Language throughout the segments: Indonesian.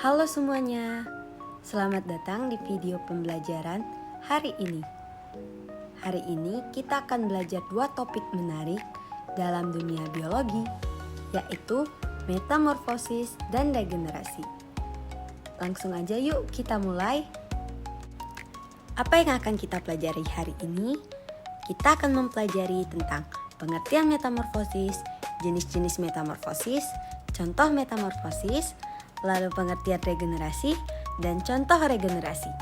Halo semuanya, selamat datang di video pembelajaran hari ini. Hari ini kita akan belajar dua topik menarik dalam dunia biologi, yaitu metamorfosis dan regenerasi. Langsung aja yuk kita mulai. Apa yang akan kita pelajari hari ini? Kita akan mempelajari tentang pengertian metamorfosis, jenis-jenis metamorfosis, contoh metamorfosis, lalu pengertian regenerasi, dan contoh regenerasi.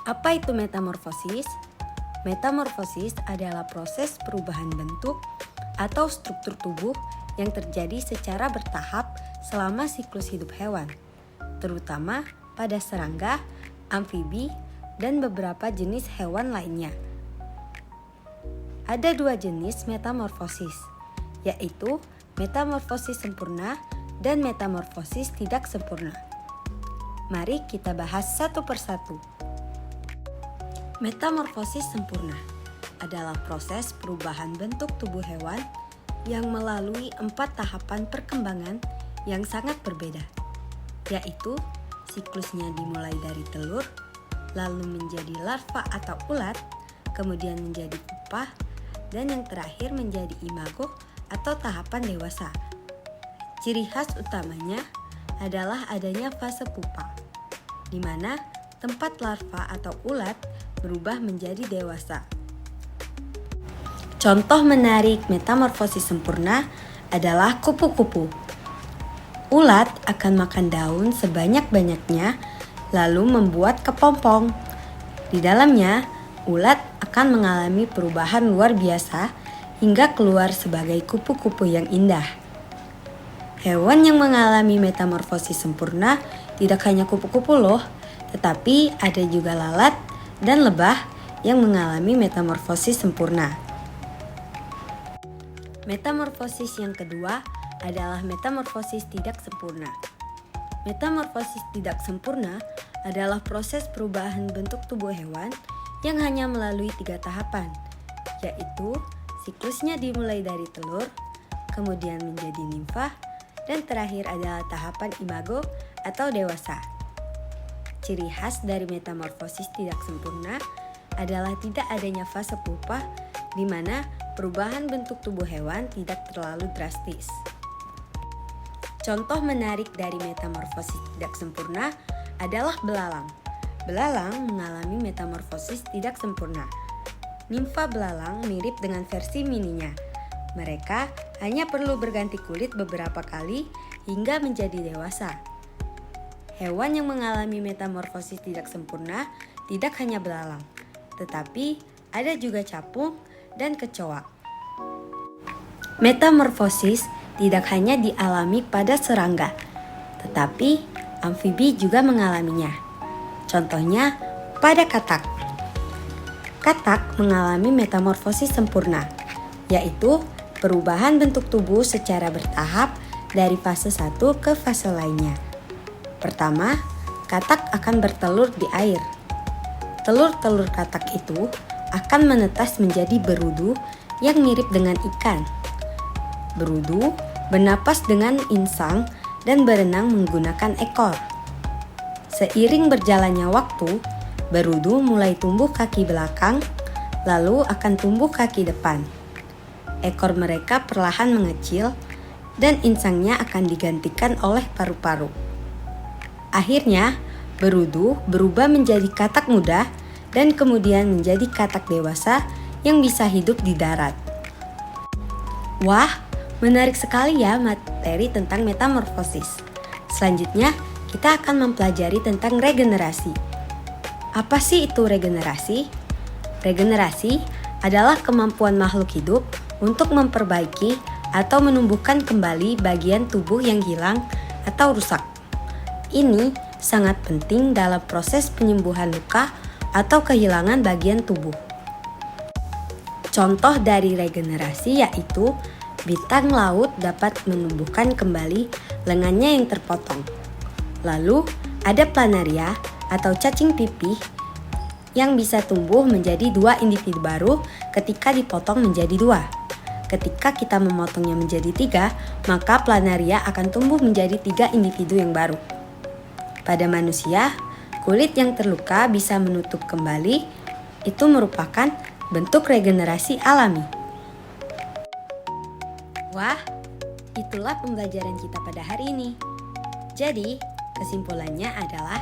Apa itu metamorfosis? Metamorfosis adalah proses perubahan bentuk atau struktur tubuh yang terjadi secara bertahap selama siklus hidup hewan, terutama pada serangga, amfibi, dan beberapa jenis hewan lainnya. Ada dua jenis metamorfosis, yaitu metamorfosis sempurna dan metamorfosis tidak sempurna. Mari kita bahas satu persatu. Metamorfosis sempurna adalah proses perubahan bentuk tubuh hewan yang melalui 4 tahapan perkembangan yang sangat berbeda, yaitu siklusnya dimulai dari telur, lalu menjadi larva atau ulat, kemudian menjadi pupa, dan yang terakhir menjadi imago atau tahapan dewasa. Ciri khas utamanya adalah adanya fase pupa, di mana tempat larva atau ulat berubah menjadi dewasa. Contoh menarik metamorfosis sempurna adalah kupu-kupu. Ulat akan makan daun sebanyak-banyaknya, lalu membuat kepompong. Di dalamnya, ulat akan mengalami perubahan luar biasa hingga keluar sebagai kupu-kupu yang indah. Hewan yang mengalami metamorfosis sempurna tidak hanya kupu-kupu loh, tetapi ada juga lalat dan lebah yang mengalami metamorfosis sempurna. Metamorfosis yang kedua adalah metamorfosis tidak sempurna. Metamorfosis tidak sempurna adalah proses perubahan bentuk tubuh hewan yang hanya melalui 3 tahapan, yaitu siklusnya dimulai dari telur, kemudian menjadi nimfa, dan terakhir adalah tahapan imago atau dewasa. Ciri khas dari metamorfosis tidak sempurna adalah tidak adanya fase pupa, di mana perubahan bentuk tubuh hewan tidak terlalu drastis. Contoh menarik dari metamorfosis tidak sempurna adalah belalang. Belalang mengalami metamorfosis tidak sempurna. Nimfa belalang mirip dengan versi mininya. Mereka hanya perlu berganti kulit beberapa kali hingga menjadi dewasa. Hewan yang mengalami metamorfosis tidak sempurna tidak hanya belalang, tetapi ada juga capung dan kecoa. Metamorfosis tidak hanya dialami pada serangga, tetapi amfibi juga mengalaminya. Contohnya pada katak. Katak mengalami metamorfosis sempurna, yaitu perubahan bentuk tubuh secara bertahap dari fase 1 ke fase lainnya. Pertama, katak akan bertelur di air. Telur-telur katak itu akan menetas menjadi berudu yang mirip dengan ikan. Berudu bernapas dengan insang dan berenang menggunakan ekor. Seiring berjalannya waktu, berudu mulai tumbuh kaki belakang, lalu akan tumbuh kaki depan. Ekor mereka perlahan mengecil dan insangnya akan digantikan oleh paru-paru. Akhirnya, berudu berubah menjadi katak muda dan kemudian menjadi katak dewasa yang bisa hidup di darat. Wah, menarik sekali ya materi tentang metamorfosis. Selanjutnya, kita akan mempelajari tentang regenerasi. Apa sih itu regenerasi? Regenerasi adalah kemampuan makhluk hidup untuk memperbaiki atau menumbuhkan kembali bagian tubuh yang hilang atau rusak. Ini sangat penting dalam proses penyembuhan luka atau kehilangan bagian tubuh. Contoh dari regenerasi yaitu bintang laut dapat menumbuhkan kembali lengannya yang terpotong. Lalu ada planaria atau cacing pipih yang bisa tumbuh menjadi 2 individu baru ketika dipotong menjadi 2. Ketika kita memotongnya menjadi 3, maka planaria akan tumbuh menjadi 3 individu yang baru. Pada manusia, kulit yang terluka bisa menutup kembali. Itu merupakan bentuk regenerasi alami. Wah, itulah pembelajaran kita pada hari ini. Jadi, kesimpulannya adalah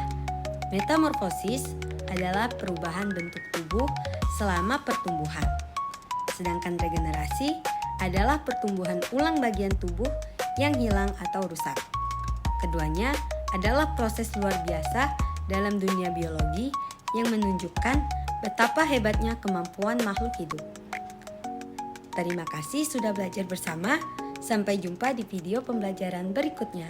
metamorfosis adalah perubahan bentuk tubuh selama pertumbuhan. Sedangkan regenerasi adalah pertumbuhan ulang bagian tubuh yang hilang atau rusak. Keduanya adalah proses luar biasa dalam dunia biologi yang menunjukkan betapa hebatnya kemampuan makhluk hidup. Terima kasih sudah belajar bersama. Sampai jumpa di video pembelajaran berikutnya.